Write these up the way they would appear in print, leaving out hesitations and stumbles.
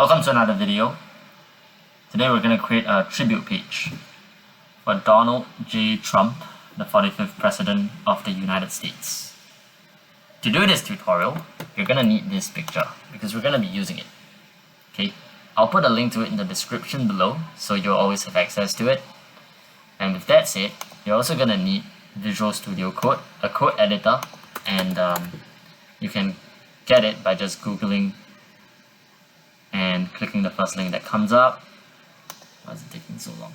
Welcome to another video. Today we're going to create a tribute page for Donald J. Trump, the 45th President of the United States. To do this tutorial, you're going to need this picture because we're going to be using it. Okay, I'll put a link to it in the description below so you'll always have access to it. And with that said, you're also going to need Visual Studio Code, a code editor, and you can get it by just googling and clicking the first link that comes up. Why is it taking so long?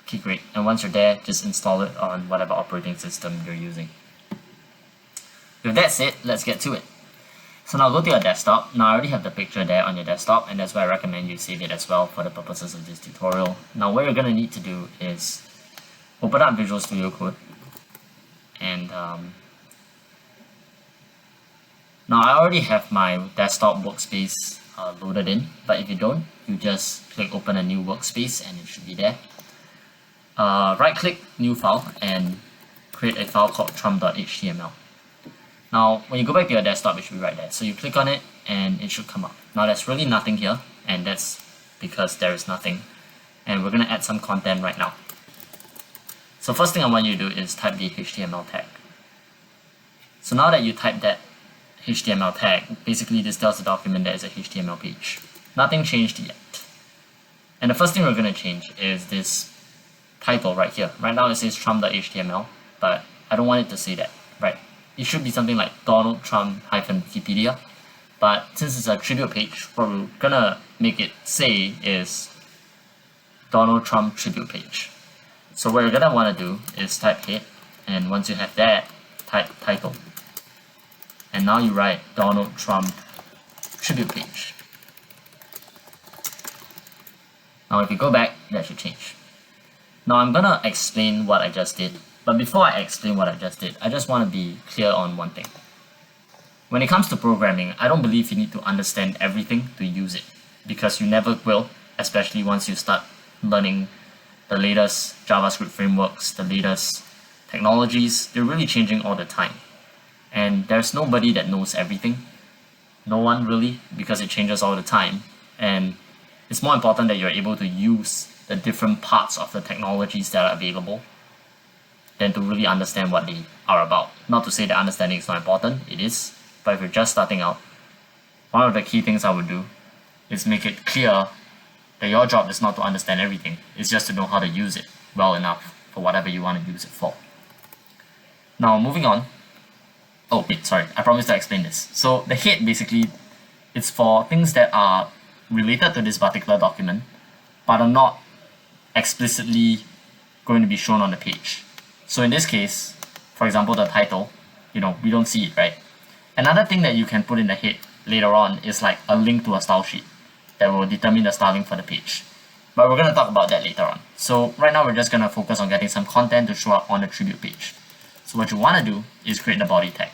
Okay, great. And once you're there, just install it on whatever operating system you're using. With that said, let's get to it. So now go to your desktop. Now I already have the picture there on your desktop, and that's why I recommend you save it as well for the purposes of this tutorial. Now what you're going to need to do is open up Visual Studio Code, and now I already have my desktop workspace loaded in, but if you don't, you just click open a new workspace and it should be there. Right click new file and create a file called trump.html. Now when you go back to your desktop, it should be right there. So you click on it and it should come up. Now there's really nothing here, and that's because there is nothing, and we're going to add some content right now. So first thing I want you to do is type the HTML tag. So now that you type that HTML tag, basically this tells the document that it's a HTML page. Nothing changed yet. And the first thing we're going to change is this title right here. Right now it says trump.html, but I don't want it to say that, right? It should be something like Donald Trump Wikipedia. But since it's a tribute page, what we're going to make it say is Donald Trump tribute page. So what you're going to want to do is type head, and once you have that, type title. And now you write Donald Trump tribute page. Now if you go back, that should change. Now I'm gonna explain what I just did, but before I explain what I just did, I just want to be clear on one thing. When it comes to programming, I don't believe you need to understand everything to use it, because you never will, especially once you start learning the latest JavaScript frameworks, the latest technologies. They're really changing all the time. And there's nobody that knows everything. No one really, because it changes all the time. And it's more important that you're able to use the different parts of the technologies that are available than to really understand what they are about. Not to say that understanding is not important, it is. But if you're just starting out, one of the key things I would do is make it clear that your job is not to understand everything. It's just to know how to use it well enough for whatever you want to use it for. Now moving on. Oh wait, sorry, I promised to explain this. So the head basically, it's for things that are related to this particular document, but are not explicitly going to be shown on the page. So in this case, for example, the title, we don't see it, right? Another thing that you can put in the head later on is like a link to a style sheet that will determine the styling for the page. But we're going to talk about that later on. So right now we're just going to focus on getting some content to show up on the tribute page. So what you want to do is create the body tag.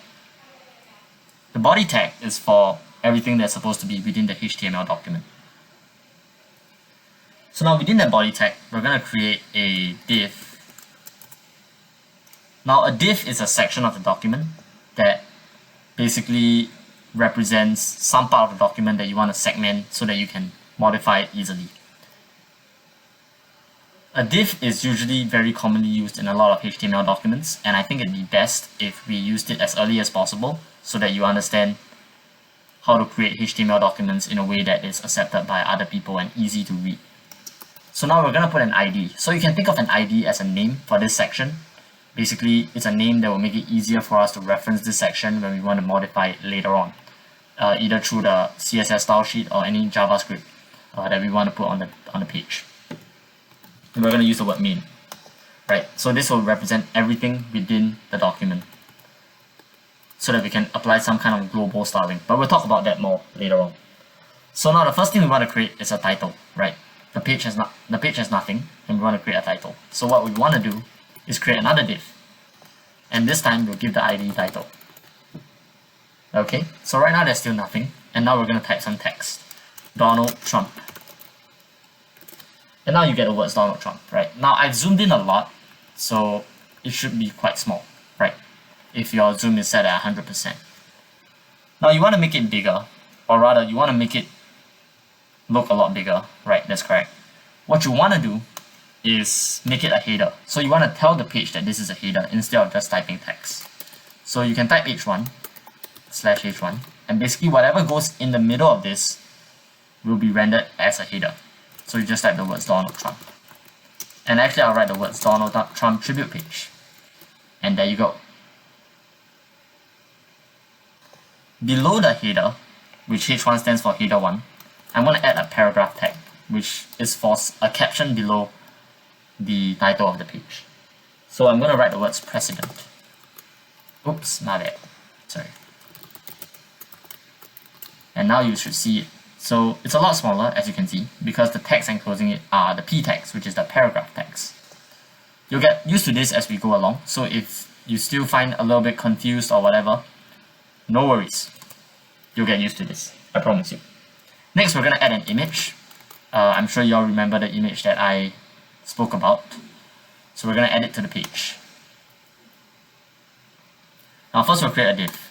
The body tag is for everything that's supposed to be within the HTML document. So now within that body tag, we're going to create a div. Now a div is a section of the document that basically represents some part of the document that you want to segment so that you can modify it easily. A div is usually very commonly used in a lot of HTML documents, and I think it'd be best if we used it as early as possible so that you understand how to create HTML documents in a way that is accepted by other people and easy to read. So now we're going to put an ID. So you can think of an ID as a name for this section. Basically, it's a name that will make it easier for us to reference this section when we want to modify it later on, either through the CSS style sheet or any JavaScript that we want to put on the page. And we're going to use the word main, right? So this will represent everything within the document so that we can apply some kind of global styling. But we'll talk about that more later on. So now the first thing we want to create is a title, right? The page has nothing, and we want to create a title. So what we want to do is create another div, and this time we'll give the ID title. Okay, so right now there's still nothing, and now we're going to type some text. Donald Trump. And now you get the words Donald Trump, right? Now I've zoomed in a lot, so it should be quite small, right? If your zoom is set at 100%. Now you want to make it bigger, or rather you want to make it look a lot bigger, right? That's correct. What you want to do is make it a header. So you want to tell the page that this is a header instead of just typing text. So you can type h1/h1, and basically whatever goes in the middle of this will be rendered as a header. So you just type the words Donald Trump. And actually I'll write the words Donald Trump tribute page. And there you go. Below the header, which h1 stands for header 1, I'm going to add a paragraph tag, which is for a caption below the title of the page. So I'm going to write the words president. Oops, my bad. Sorry. And now you should see it. So it's a lot smaller, as you can see, because the text enclosing it are the p tags, which is the paragraph tags. You'll get used to this as we go along, so if you still find a little bit confused or whatever, no worries. You'll get used to this, I promise you. Next, we're going to add an image. I'm sure you all remember the image that I spoke about. So we're going to add it to the page. Now first we'll create a div.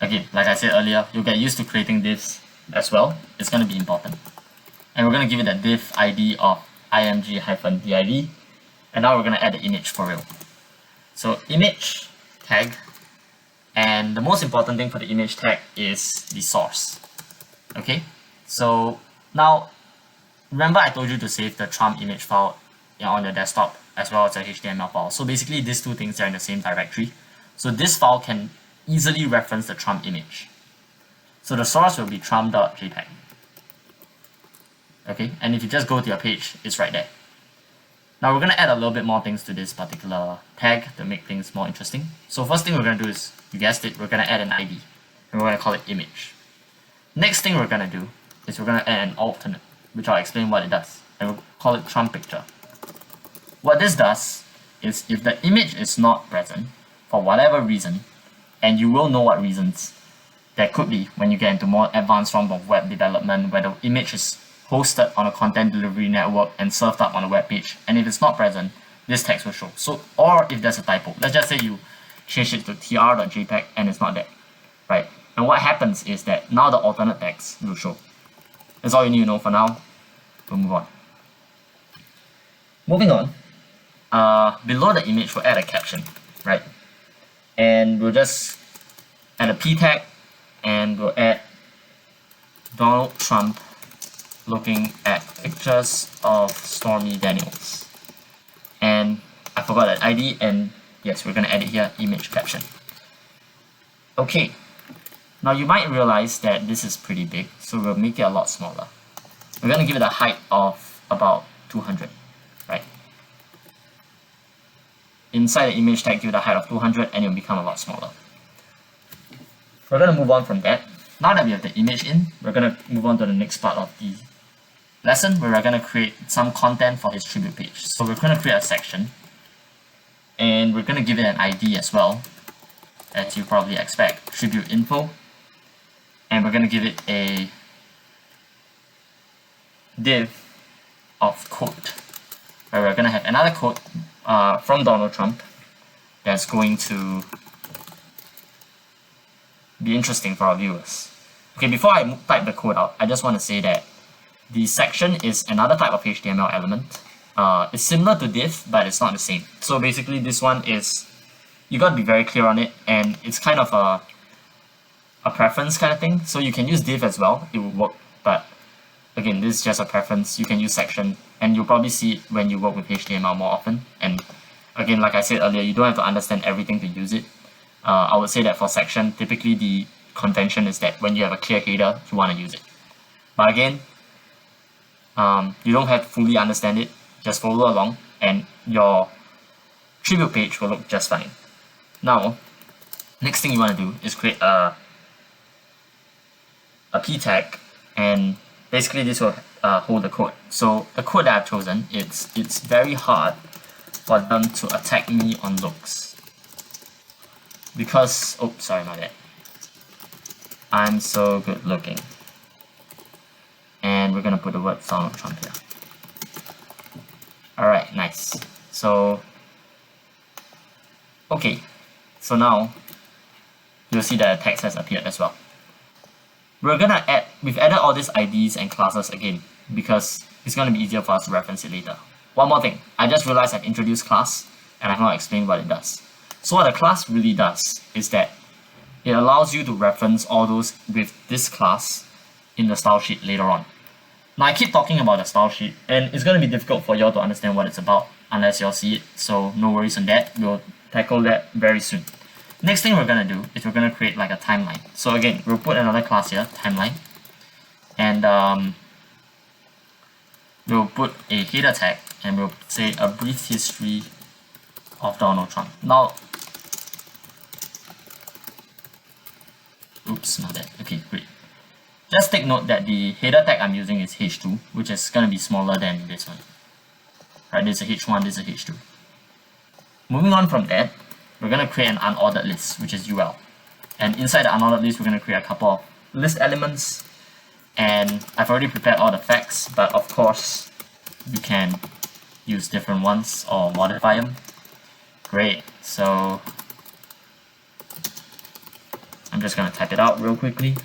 Again, like I said earlier, you'll get used to creating divs as well. It's going to be important. And we're going to give it a div ID of img-div. And now we're going to add the image for real. So image tag. And the most important thing for the image tag is the source. Okay, so now remember I told you to save the Trump image file on your desktop as well as the HTML file. So basically these two things are in the same directory. So this file can easily reference the Trump image. So the source will be trump.jpg. Okay, and if you just go to your page, it's right there. Now we're going to add a little bit more things to this particular tag to make things more interesting. So first thing we're going to do is, you guessed it, we're going to add an ID. And we're going to call it image. Next thing we're going to do is we're going to add an alternate, which I'll explain what it does. And we'll call it Trump picture. What this does is if the image is not present, for whatever reason, and you will know what reasons there could be when you get into more advanced form of web development where the image is hosted on a content delivery network and served up on a web page, and if it's not present, this text will show. So, or if there's a typo, let's just say you change it to tr.jpg and it's not there, right? And what happens is that now the alternate text will show. That's all you need to know for now. We'll move on. Moving on, below the image we'll add a caption, right? And we'll just add a p tag and we'll add Donald Trump looking at pictures of Stormy Daniels. And I forgot that ID, and yes, we're going to add it here, image caption. Okay, now you might realize that this is pretty big, so we'll make it a lot smaller. We're going to give it a height of about 200, right? Inside the image tag, give it a height of 200 and it will become a lot smaller. We're going to move on from that. Now that we have the image in, we're going to move on to the next part of the lesson where we're going to create some content for his tribute page. So we're going to create a section and we're going to give it an ID as well, as you probably expect, tribute info, and we're going to give it a div of quote, where we're going to have another quote from Donald Trump that's going to be interesting for our viewers. Okay, before I type the code out, I just want to say that the section is another type of HTML element. It's similar to div, but it's not the same. So basically this one is, you got to be very clear on it, and it's kind of a preference kind of thing. So you can use div as well, it will work, but again, this is just a preference. You can use section, and you'll probably see it when you work with HTML more often. And again, like I said earlier, you don't have to understand everything to use it. I would say that for section, typically the convention is that when you have a clear header, you want to use it. But again, you don't have to fully understand it, just follow along and your tribute page will look just fine. Now, next thing you want to do is create a p tag, and basically this will hold the code. So the code that I've chosen, it's very hard for them to attack me on looks. Because, oh, sorry, my bad. I'm so good looking. And we're gonna put the word Donald Trump here. Alright, nice. So, okay. So now, you'll see that the text has appeared as well. we've added all these IDs and classes again because it's gonna be easier for us to reference it later. One more thing, I just realized I've introduced class and I've not explained what it does. So what a class really does is that it allows you to reference all those with this class in the style sheet later on. Now I keep talking about the style sheet and it's going to be difficult for y'all to understand what it's about unless y'all see it, so no worries on that, we'll tackle that very soon. Next thing we're going to do is we're going to create like a timeline. So again, we'll put another class here, timeline, and we'll put a header tag and we'll say a brief history of Donald Trump. Now, oops, not that. Okay, great. Just take note that the header tag I'm using is H2, which is going to be smaller than this one. Right, this is a H1, this is a H2. Moving on from that, we're going to create an unordered list, which is UL. And inside the unordered list, we're going to create a couple of list elements. And I've already prepared all the facts, but of course, you can use different ones or modify them. Great, so I'm just going to type it out real quickly.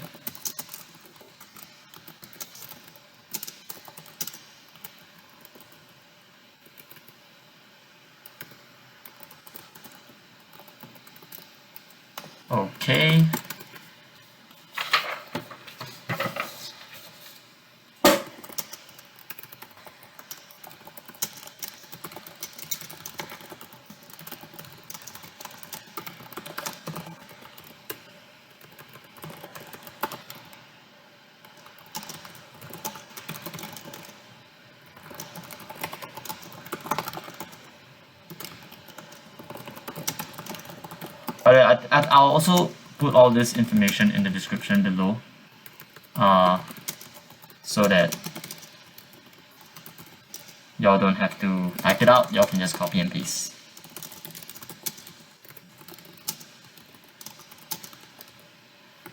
Okay. I'll also put all this information in the description below, so that y'all don't have to type it out, y'all can just copy and paste.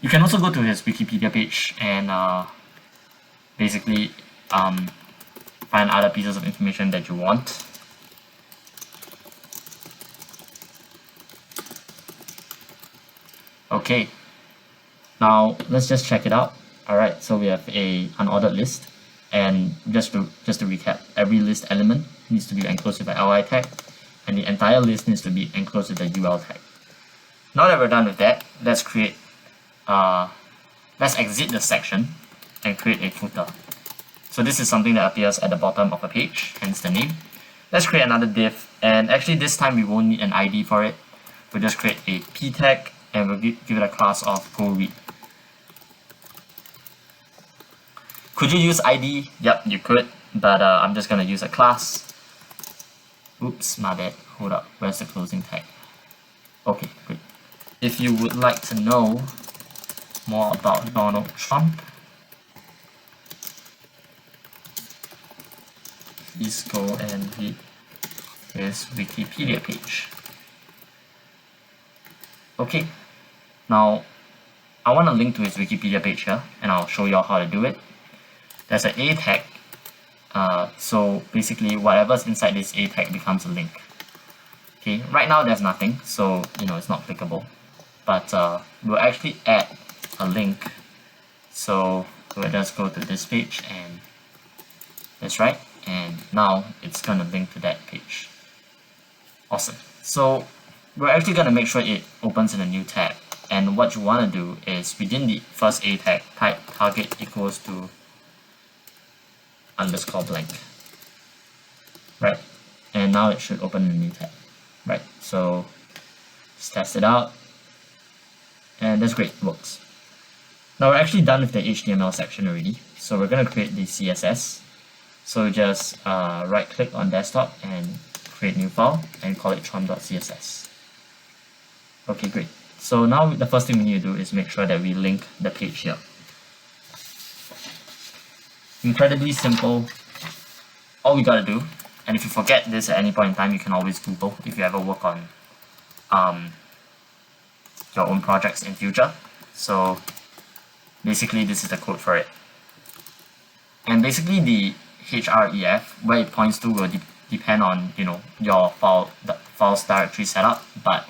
You can also go to his Wikipedia page and basically find other pieces of information that you want. Okay, now let's just check it out. Alright, so we have a unordered list, and just to recap, every list element needs to be enclosed with an li tag, and the entire list needs to be enclosed with a ul tag. Now that we're done with that, let's exit the section and create a footer. So this is something that appears at the bottom of a page, hence the name. Let's create another div, and actually this time we won't need an ID for it. We'll just create a p tag and we'll give it a class of goRead. Could you use ID? Yep, you could, but I'm just gonna use a class. Oops, my bad. Hold up, where's the closing tag? Okay, great. If you would like to know more about Donald Trump, please go and read his Wikipedia page. Okay, now I want to link to his Wikipedia page here, and I'll show you all how to do it. There's an A tag, so basically whatever's inside this A tag becomes a link. Okay, right now there's nothing, so it's not clickable, but we'll actually add a link. So we'll just go to this page, and that's right, and now it's gonna link to that page. Awesome. So we're actually going to make sure it opens in a new tab, and what you want to do is within the first A tag, type target equals to underscore blank, right? And now it should open in a new tab, right? So let's test it out, and that's great, it works. Now we're actually done with the HTML section already, so we're going to create the CSS. So just right click on desktop and create new file and call it trump.css. Okay, great. So now the first thing we need to do is make sure that we link the page here. Incredibly simple. All we gotta do, and if you forget this at any point in time, you can always Google if you ever work on your own projects in future. So basically this is the code for it. And basically the href, where it points to will depend on your file's directory setup, but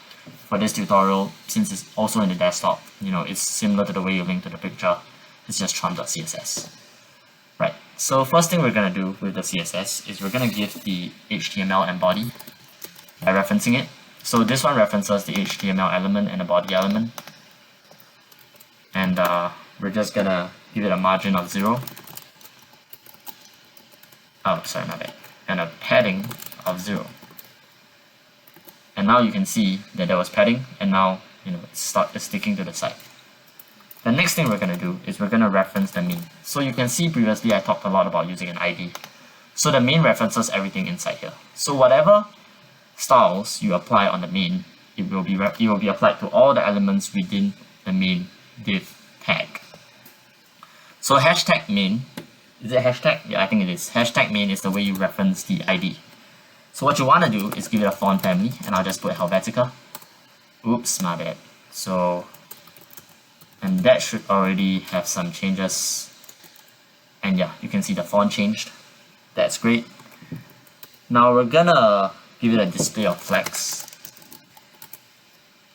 for this tutorial, since it's also in the desktop, it's similar to the way you link to the picture, is just trump.css. Right, so first thing we're going to do with the CSS is we're going to give the HTML and body by referencing it. So this one references the HTML element and the body element. And we're just going to give it a margin of 0. Oh, sorry, my bad. And a padding of 0. And now you can see that there was padding, and now it's sticking to the side. The next thing we're going to do is we're going to reference the main. So you can see previously I talked a lot about using an ID. So the main references everything inside here. So whatever styles you apply on the main, it will be applied to all the elements within the main div tag. So hashtag main, is it hashtag? Yeah, I think it is. Hashtag main is the way you reference the ID. So what you want to do is give it a font family, and I'll just put Helvetica. Oops, my bad. So, and that should already have some changes. And yeah, you can see the font changed. That's great. Now we're gonna give it a display of flags.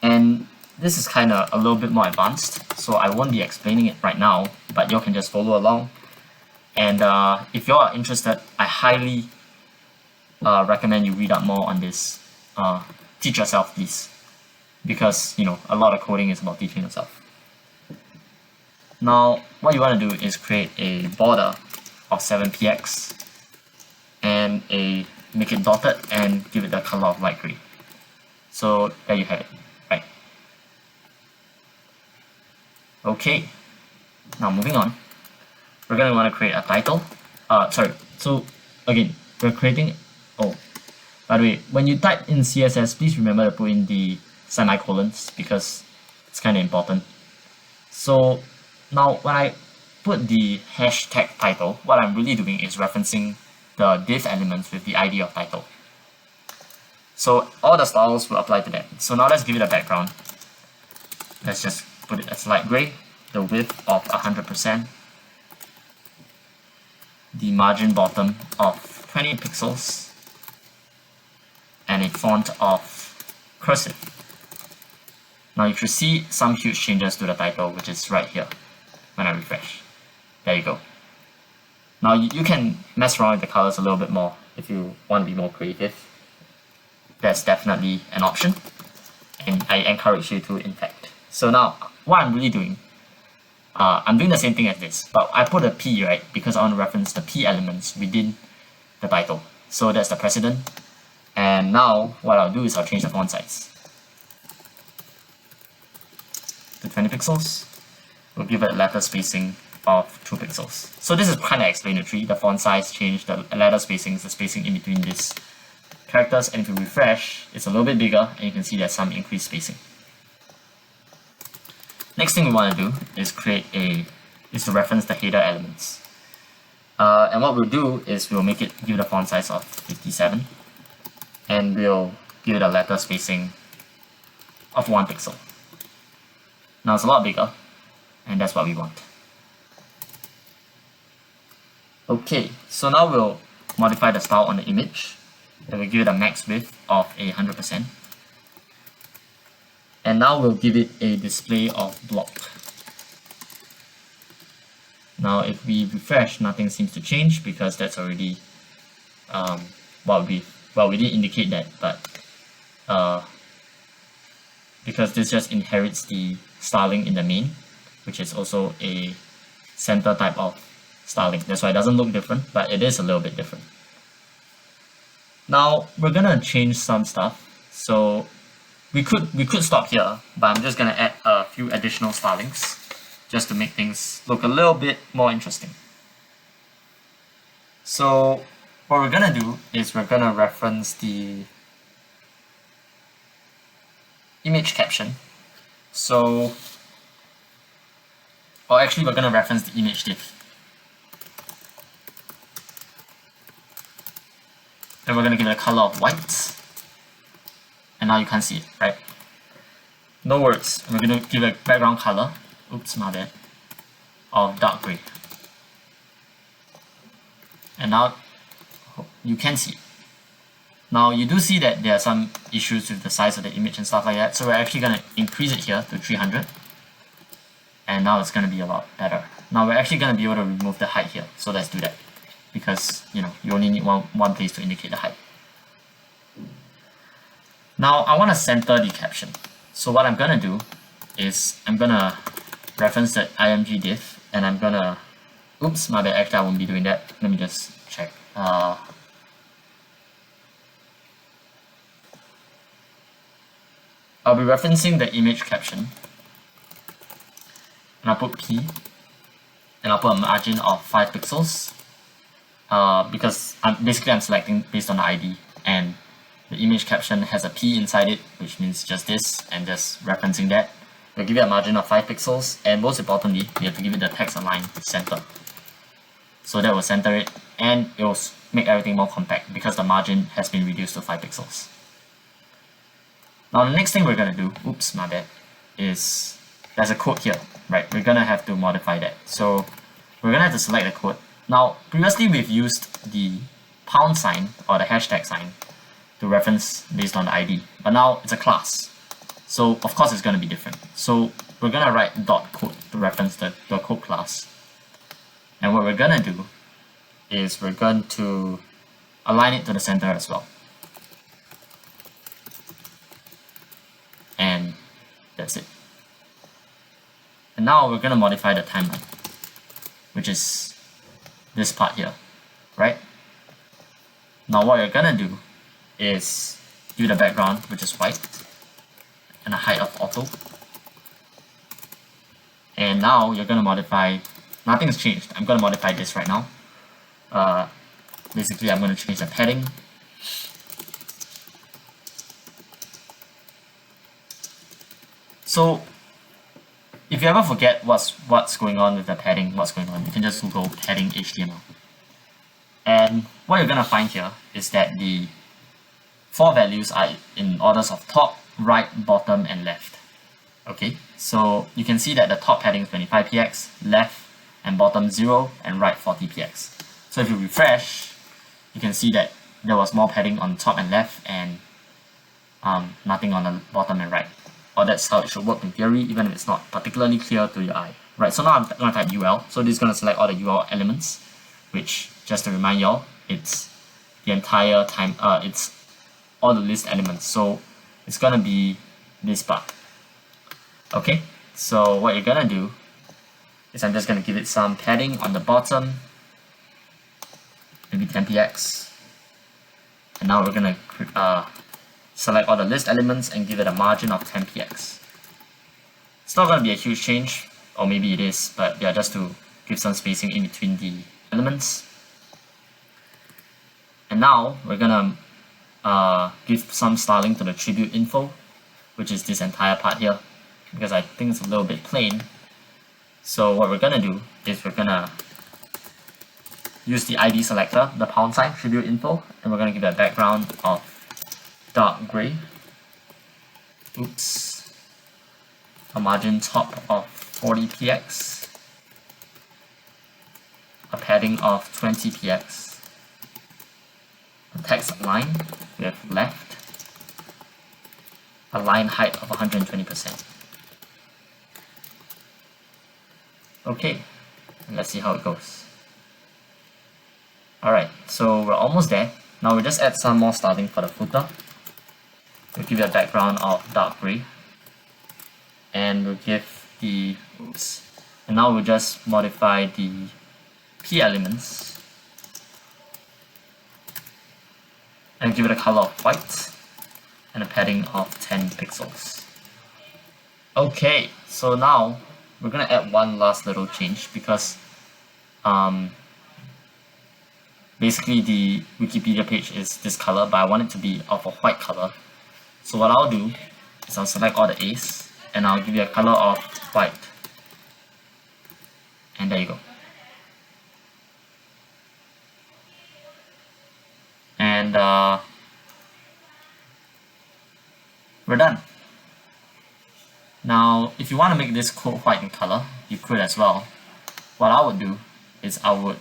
And this is kind of a little bit more advanced, so I won't be explaining it right now, but you can just follow along. And if you are interested, I highly recommend you read up more on this. Teach yourself, please, because a lot of coding is about teaching yourself. Now what you want to do is create a border of 7px and make it dotted and give it the color of light gray. So there you have it, right? Okay, now moving on, we're going to want to create a title. So again, we're creating, by the way, when you type in CSS, please remember to put in the semicolons because it's kind of important. So now when I put the hashtag title, what I'm really doing is referencing the div elements with the ID of title. So all the styles will apply to that. So now let's give it a background. Let's just put it as light gray, the width of 100%, the margin bottom of 20 pixels, and a font of cursive. Now you should see some huge changes to the title, which is right here when I refresh. There you go. Now you can mess around with the colors a little bit more if you want to be more creative. That's definitely an option, and I encourage you to, in fact. So now what I'm really doing, I'm doing the same thing as this, but I put a P, right, because I want to reference the P elements within the title. So that's the precedent. And now what I'll do is I'll change the font size to 20 pixels. We'll give it a letter spacing of 2 pixels. So this is kind of explanatory. The font size changed, the letter spacing is the spacing in between these characters, and if you refresh, it's a little bit bigger, and you can see there's some increased spacing. Next thing we want to do is to reference the header elements. And what we'll do is we'll give it a font size of 57, and we'll give it a letter spacing of 1 pixel. Now it's a lot bigger, and that's what we want. Okay, so now we'll modify the style on the image, and we'll give it a max width of 100%. And now we'll give it a display of block. Now if we refresh, nothing seems to change because that's already we did indicate that, but because this just inherits the styling in the main, which is also a center type of styling. That's why it doesn't look different, but it is a little bit different. Now we're gonna change some stuff. So we could stop here, but I'm just gonna add a few additional stylings just to make things look a little bit more interesting. So what we're gonna do is we're gonna reference the image caption. So, or actually we're gonna reference the image div. Then we're gonna give it a color of white. And now you can't see it, right? No words. We're gonna give it a background color. Oops, my bad. Of dark gray. And now you can see it. Now you do see that there are some issues with the size of the image and stuff like that, so we're actually going to increase it here to 300, and now it's going to be a lot better. Now we're actually going to be able to remove the height here. So let's do that, because you only need one place to indicate the height. Now I want to center the caption. So what I'm going to do is I'm going to reference the img div, and I'm going to, oops, my bad, actually I won't be doing that. Let me just check. I'll be referencing the image caption, and I'll put P, and I'll put a margin of 5 pixels, because I'm selecting based on the ID, and the image caption has a P inside it, which means just this, and just referencing that. We'll give it a margin of 5 pixels, and most importantly, we have to give it the text align center. So that will center it, and it will make everything more compact because the margin has been reduced to 5 pixels. Now the next thing we're going to do, oops, my bad, is there's a code here, right? We're going to have to modify that. So we're going to have to select the code. Now previously we've used the pound sign or the hashtag sign to reference based on the ID, but now it's a class. So of course it's going to be different. So we're going to write dot code to reference the code class. And what we're going to do is we're going to align it to the center as well. And that's it. And now we're going to modify the timeline, which is this part here, right? Now what you're going to do is do the background, which is white, and a height of auto. And now you're going to modify, nothing's changed. I'm going to modify this right now. Basically, I'm going to change the padding. So if you ever forget what's going on with the padding, you can just Google padding HTML. And what you're going to find here is that the 4 values are in orders of top, right, bottom, and left. Okay, so you can see that the top padding is 25px, left and bottom 0, and right 40px. So if you refresh, you can see that there was more padding on top and left, and nothing on the bottom and right. Or that's how it should work in theory, even if it's not particularly clear to your eye. Right, so now I'm going to type UL. So this is going to select all the UL elements, which, just to remind y'all, it's the entire time, it's all the list elements. So it's going to be this part. Okay, so what you're going to do is I'm just going to give it some padding on the bottom, maybe 10px. And now we're going to select all the list elements and give it a margin of 10px. It's not going to be a huge change, or maybe it is, but yeah, just to give some spacing in between the elements. And now we're going to give some styling to the tribute info, which is this entire part here, because I think it's a little bit plain. So what we're going to do is we're going to use the ID selector, the pound sign, tribute info, and we're going to give it a background of dark gray. Oops. A margin top of 40px. A padding of 20px. A text line with left. A line height of 120%. Okay, let's see how it goes. Alright, so we're almost there. Now we'll just add some more styling for the footer. We'll give it a background of dark gray. And we'll give the, oops. And now we'll just modify the P elements. And give it a color of white. And a padding of 10 pixels. Okay, so now we're going to add one last little change because basically the Wikipedia page is this color, but I want it to be of a white color. So what I'll do is I'll select all the A's and I'll give you a color of white. And there you go. And we're done. Now, if you want to make this code white in color, you could as well. What I would do is I would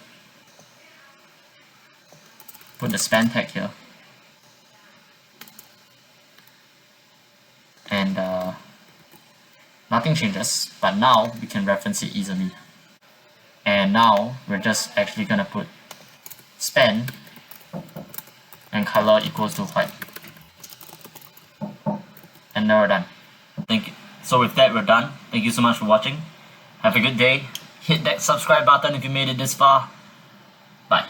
put the span tag here. And nothing changes, but now we can reference it easily. And now we're just actually gonna put span and color equals to white. And now we're done. Thank you. So with that, we're done. Thank you so much for watching. Have a good day. Hit that subscribe button if you made it this far. Bye.